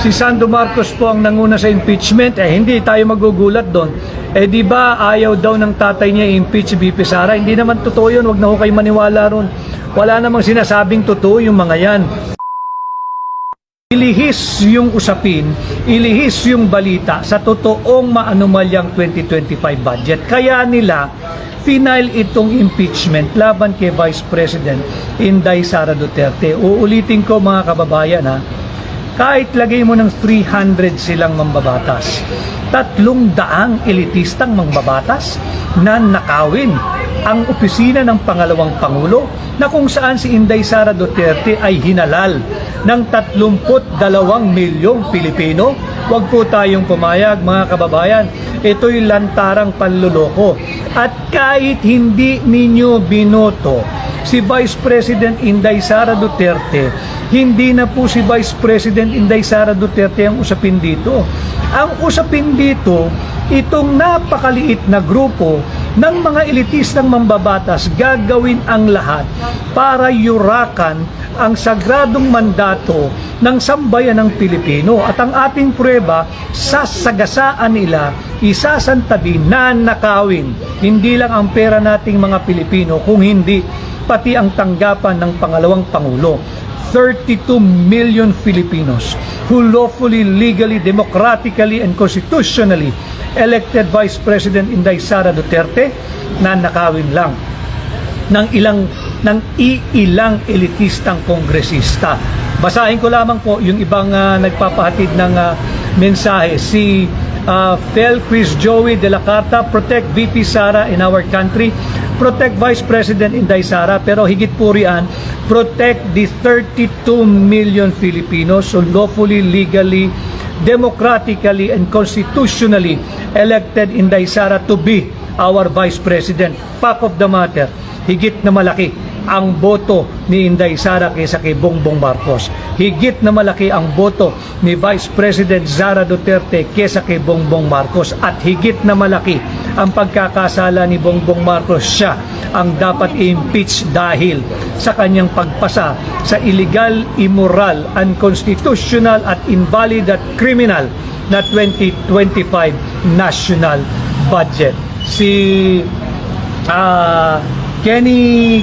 si Sandro Marcos po ang nanguna sa impeachment, hindi tayo magugulat doon. Di ba ayaw daw ng tatay niya i-impeach VP Sara? Hindi naman totoo yun, wag na ho kayo maniwala ron. Wala namang sinasabing totoo yung mga yan. Ilihis yung usapin, ilihis yung balita sa totoong maanumalyang 2025 budget. Kaya nila final itong impeachment laban kay Vice President Inday Sara Duterte. Uulitin ko mga kababayan ha, kahit lagay mo ng 300 silang mambabatas, 300 elitistang mambabatas na nakawin ang opisina ng pangalawang Pangulo na kung saan si Inday Sara Duterte ay hinalal ng 32 milyong Pilipino. Huwag po tayong pumayag mga kababayan. Ito'y lantarang panluloko. At kahit hindi ninyo binoto si Vice President Inday Sara Duterte, hindi na po si Vice President Inday Sara Duterte ang usapin dito. Ang usapin dito, itong napakaliit na grupo ng mga elitistang mambabatas gagawin ang lahat para yurakan ang sagradong mandato ng sambayan ng Pilipino. At ang ating prueba, sasagasaan nila, isasantabi na nakawin hindi lang ang pera nating mga Pilipino, kung hindi pati ang tanggapan ng pangalawang Pangulo. 32 million Filipinos who lawfully, legally, democratically, and constitutionally elected Vice President Inday Sara Duterte na nakawin lang ng iilang elitistang kongresista. Basahin ko lamang po yung ibang nagpapahatid ng mensahe. Si Fel Chris Joey de la Carta, protect VP Sara in our country, protect Vice President Inday Sara, pero higit po riyan, protect the 32 million Filipinos who lawfully, legally, democratically, and constitutionally elected Inday Sara to be our Vice President. Fact of the matter, higit na malaki ang boto ni Inday Sara kaysa kay Bongbong Marcos. Higit na malaki ang boto ni Vice President Sara Duterte kaysa kay Bongbong Marcos. At higit na malaki ang pagkakasala ni Bongbong Marcos. Siya ang dapat i-impeach dahil sa kanyang pagpasa sa illegal, immoral, unconstitutional at invalid at criminal na 2025 national budget. Si Kenny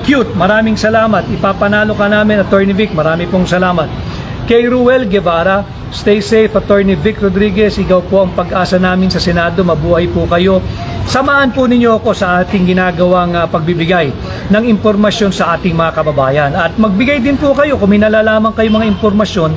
Cute, maraming salamat. Ipapanalo ka namin, Attorney Vic. Marami pong salamat. Kay Ruel Guevara, stay safe, Attorney Vic Rodriguez. Ikaw po ang pag-asa namin sa Senado. Mabuhay po kayo. Samahan po ninyo ako sa ating ginagawang pagbibigay ng impormasyon sa ating mga kababayan. At magbigay din po kayo kung may nalalaman kayo mga impormasyon